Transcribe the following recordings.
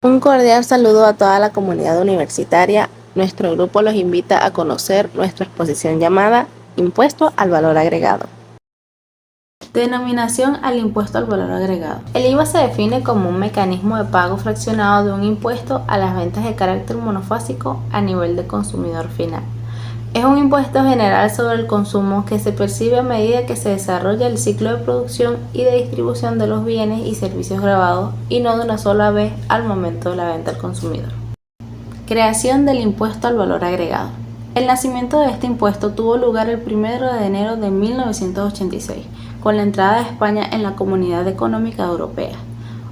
Un cordial saludo a toda la comunidad universitaria. Nuestro grupo los invita a conocer nuestra exposición llamada Impuesto al Valor Agregado. Denominación al impuesto al valor agregado. El IVA se define como un mecanismo de pago fraccionado de un impuesto a las ventas de carácter monofásico a nivel de consumidor final. Es un impuesto general sobre el consumo que se percibe a medida que se desarrolla el ciclo de producción y de distribución de los bienes y servicios grabados y no de una sola vez al momento de la venta al consumidor. Creación del impuesto al valor agregado. El nacimiento de este impuesto tuvo lugar el 1 de enero de 1986, con la entrada de España en la Comunidad Económica Europea,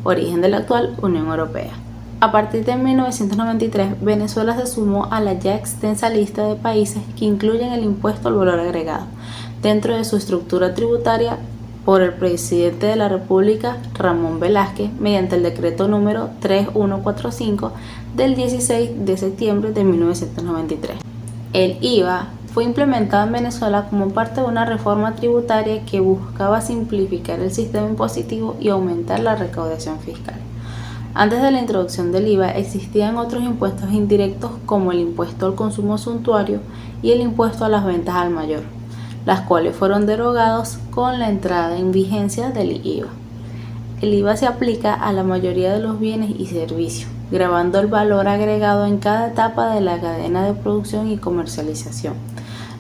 origen de la actual Unión Europea. A partir de 1993, Venezuela se sumó a la ya extensa lista de países que incluyen el impuesto al valor agregado dentro de su estructura tributaria por el presidente de la República, Ramón Velázquez, mediante el decreto número 3145 del 16 de septiembre de 1993. El IVA fue implementado en Venezuela como parte de una reforma tributaria que buscaba simplificar el sistema impositivo y aumentar la recaudación fiscal. Antes de la introducción del IVA existían otros impuestos indirectos como el impuesto al consumo suntuario y el impuesto a las ventas al mayor, las cuales fueron derogados con la entrada en vigencia del IVA. El IVA se aplica a la mayoría de los bienes y servicios, gravando el valor agregado en cada etapa de la cadena de producción y comercialización.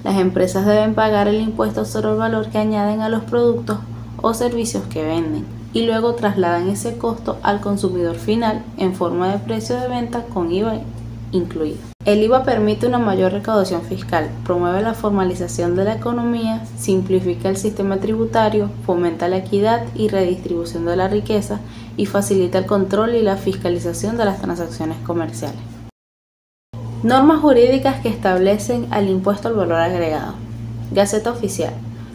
Las empresas deben pagar el impuesto sobre el valor que añaden a los productos o servicios que venden y luego trasladan ese costo al consumidor final en forma de precio de venta con IVA incluido. El IVA permite una mayor recaudación fiscal, promueve la formalización de la economía, simplifica el sistema tributario, fomenta la equidad y redistribución de la riqueza y facilita el control y la fiscalización de las transacciones comerciales. Normas jurídicas que establecen al impuesto al valor agregado. Gaceta Oficial.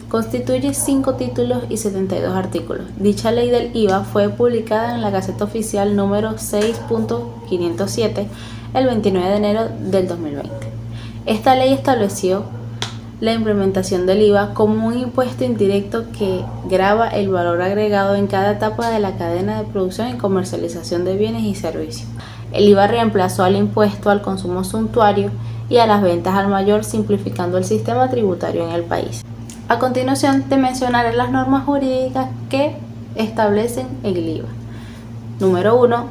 Constituye 5 títulos y 72 artículos. Dicha ley del IVA fue publicada en la Gaceta Oficial número 6.507 el 29 de enero del 2020. Esta ley estableció la implementación del IVA como un impuesto indirecto que grava el valor agregado en cada etapa de la cadena de producción y comercialización de bienes y servicios. El IVA reemplazó al impuesto al consumo suntuario y a las ventas al mayor, simplificando el sistema tributario en el país. A continuación te mencionaré las normas jurídicas que establecen el IVA. Número 1.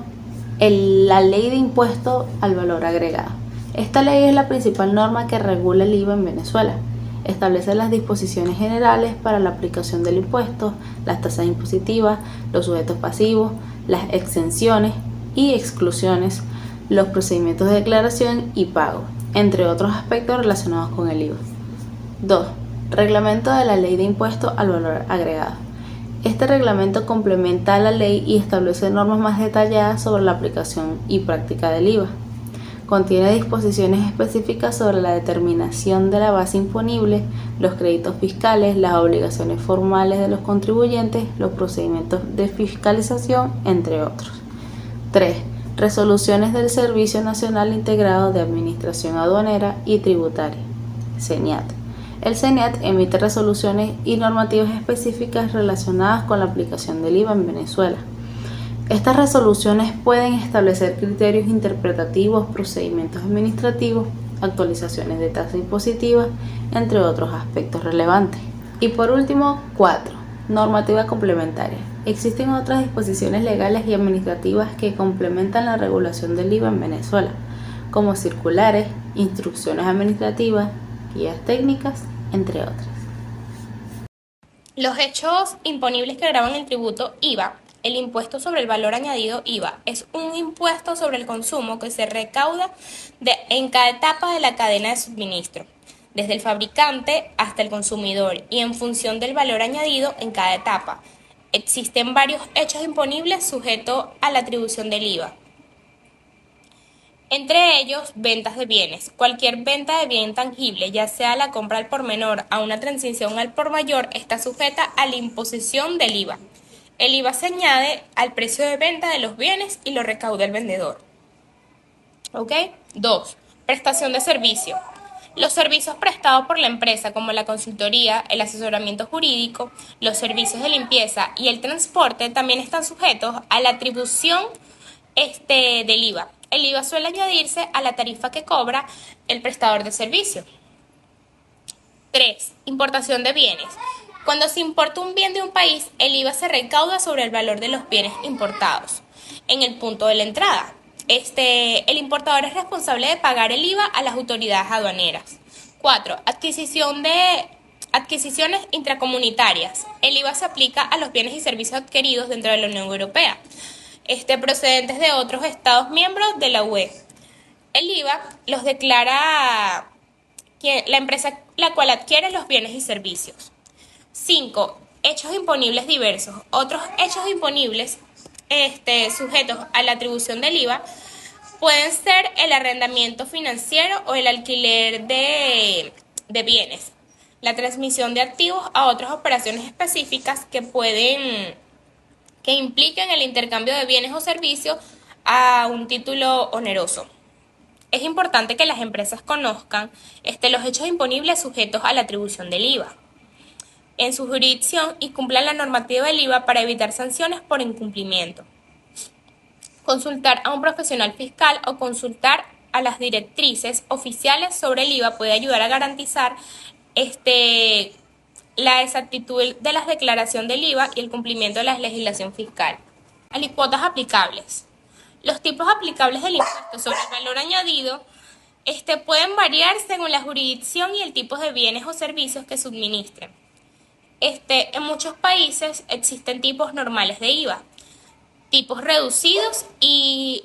La Ley de Impuesto al Valor Agregado. Esta ley es la principal norma que regula el IVA en Venezuela. Establece las disposiciones generales para la aplicación del impuesto, las tasas impositivas, los sujetos pasivos, las exenciones y exclusiones, los procedimientos de declaración y pago, entre otros aspectos relacionados con el IVA. 2. Reglamento de la Ley de Impuesto al Valor Agregado. Este reglamento complementa a la ley y establece normas más detalladas sobre la aplicación y práctica del IVA. Contiene disposiciones específicas sobre la determinación de la base imponible, los créditos fiscales, las obligaciones formales de los contribuyentes, los procedimientos de fiscalización, entre otros. 3. Resoluciones del Servicio Nacional Integrado de Administración Aduanera y Tributaria, SENIAT. El SENIAT emite resoluciones y normativas específicas relacionadas con la aplicación del IVA en Venezuela. Estas resoluciones pueden establecer criterios interpretativos, procedimientos administrativos, actualizaciones de tasa impositiva, entre otros aspectos relevantes. Y por último, 4. Normativa complementaria. Existen otras disposiciones legales y administrativas que complementan la regulación del IVA en Venezuela, como circulares, instrucciones administrativas, guías técnicas, entre otras. Los hechos imponibles que gravan el tributo IVA. El impuesto sobre el valor añadido IVA es un impuesto sobre el consumo que se recauda en cada etapa de la cadena de suministro, desde el fabricante hasta el consumidor y en función del valor añadido en cada etapa. Existen varios hechos imponibles sujetos a la atribución del IVA. Entre ellos, ventas de bienes. Cualquier venta de bien tangible, ya sea la compra al por menor a una transición al por mayor, está sujeta a la imposición del IVA. El IVA se añade al precio de venta de los bienes y lo recauda el vendedor. ¿Ok? 2. Prestación de servicio. Los servicios prestados por la empresa, como la consultoría, el asesoramiento jurídico, los servicios de limpieza y el transporte, también están sujetos a la atribución del IVA. El IVA suele añadirse a la tarifa que cobra el prestador de servicio. 3. Importación de bienes. Cuando se importa un bien de un país, el IVA se recauda sobre el valor de los bienes importados en el punto de la entrada. El importador es responsable de pagar el IVA a las autoridades aduaneras. 4. Adquisiciones intracomunitarias. El IVA se aplica a los bienes y servicios adquiridos dentro de la Unión Europea, procedentes de otros Estados miembros de la UE. El IVA los declara la empresa la cual adquiere los bienes y servicios. 5. Hechos imponibles diversos. Otros hechos imponibles sujetos a la atribución del IVA pueden ser el arrendamiento financiero o el alquiler de bienes, la transmisión de activos a otras operaciones específicas que impliquen el intercambio de bienes o servicios a un título oneroso. Es importante que las empresas conozcan los hechos imponibles sujetos a la atribución del IVA en su jurisdicción y cumplan la normativa del IVA para evitar sanciones por incumplimiento. Consultar a un profesional fiscal o consultar a las directrices oficiales sobre el IVA puede ayudar a garantizar la exactitud de la declaración del IVA y el cumplimiento de la legislación fiscal. Alícuotas aplicables. Los tipos aplicables del impuesto sobre el valor añadido pueden variar según la jurisdicción y el tipo de bienes o servicios que suministren. En muchos países existen tipos normales de IVA, tipos reducidos y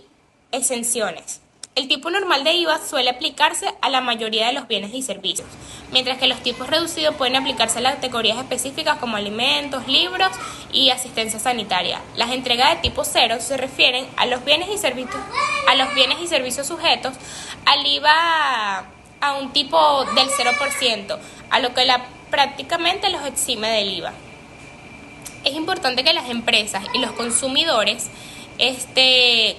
exenciones. El tipo normal de IVA suele aplicarse a la mayoría de los bienes y servicios, mientras que los tipos reducidos pueden aplicarse a las categorías específicas como alimentos, libros y asistencia sanitaria. Las entregas de tipo cero se refieren a los bienes y servicios sujetos al IVA a un tipo del 0%, a lo que prácticamente los exime del IVA. Es importante que las empresas y los consumidores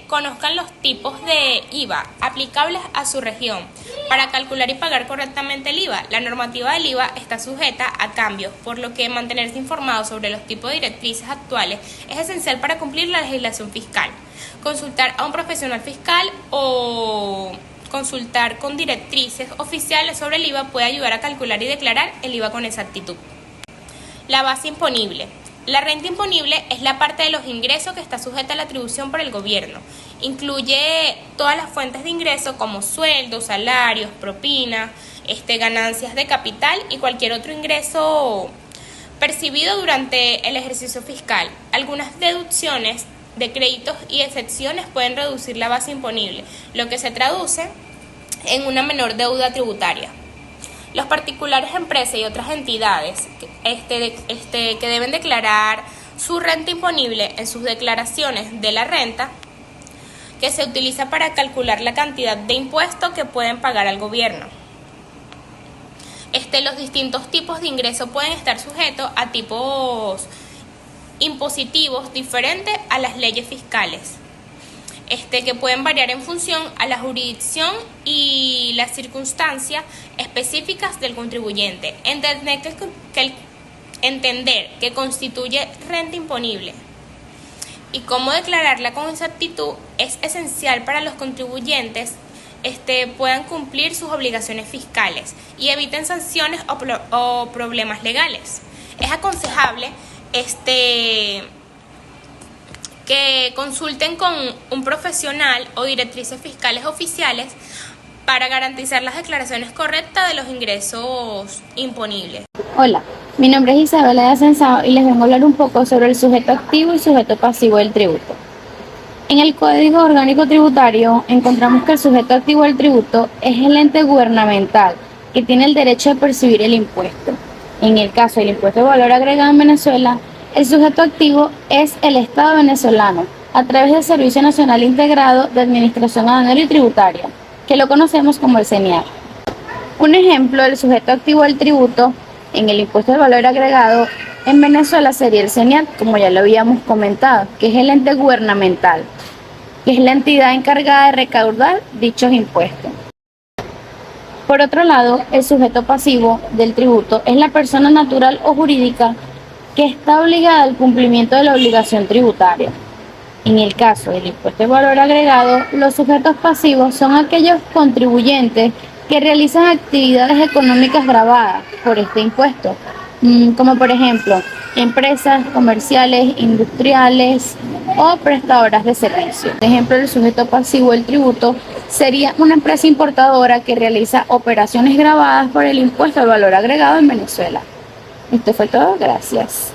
conozcan los tipos de IVA aplicables a su región para calcular y pagar correctamente el IVA. La normativa del IVA está sujeta a cambios, por lo que mantenerse informado sobre los tipos de directrices actuales es esencial para cumplir la legislación fiscal. Consultar a un profesional fiscal o consultar con directrices oficiales sobre el IVA puede ayudar a calcular y declarar el IVA con exactitud. La base imponible. La renta imponible es la parte de los ingresos que está sujeta a la atribución por el gobierno. Incluye todas las fuentes de ingreso como sueldos, salarios, propinas, ganancias de capital y cualquier otro ingreso percibido durante el ejercicio fiscal. Algunas deducciones de créditos y excepciones pueden reducir la base imponible, lo que se traduce en una menor deuda tributaria. Los particulares, empresas y otras entidades que deben declarar su renta imponible en sus declaraciones de la renta, que se utiliza para calcular la cantidad de impuestos que pueden pagar al gobierno. Los distintos tipos de ingresos pueden estar sujetos a tipos impositivos diferentes a las leyes fiscales, que pueden variar en función a la jurisdicción y las circunstancias específicas del contribuyente. Entender que constituye renta imponible y cómo declararla con exactitud es esencial para los contribuyentes puedan cumplir sus obligaciones fiscales y eviten sanciones o problemas legales. Es aconsejable que consulten con un profesional o directrices fiscales oficiales para garantizar las declaraciones correctas de los ingresos imponibles. Hola, mi nombre es Isabela de Asensado y les vengo a hablar un poco sobre el sujeto activo y sujeto pasivo del tributo. En el Código Orgánico Tributario encontramos que el sujeto activo del tributo es el ente gubernamental que tiene el derecho de percibir el impuesto. En el caso del impuesto de valor agregado en Venezuela, el sujeto activo es el Estado venezolano, a través del Servicio Nacional Integrado de Administración Aduanera y Tributaria, que lo conocemos como el CENIAT. Un ejemplo del sujeto activo del tributo en el impuesto de valor agregado en Venezuela sería el CENIAT, como ya lo habíamos comentado, que es el ente gubernamental, que es la entidad encargada de recaudar dichos impuestos. Por otro lado, el sujeto pasivo del tributo es la persona natural o jurídica que está obligada al cumplimiento de la obligación tributaria. En el caso del impuesto de valor agregado, los sujetos pasivos son aquellos contribuyentes que realizan actividades económicas gravadas por este impuesto, como por ejemplo empresas comerciales, industriales o prestadoras de servicios. Por ejemplo, el sujeto pasivo del tributo sería una empresa importadora que realiza operaciones gravadas por el impuesto al valor agregado en Venezuela. Esto fue todo, gracias.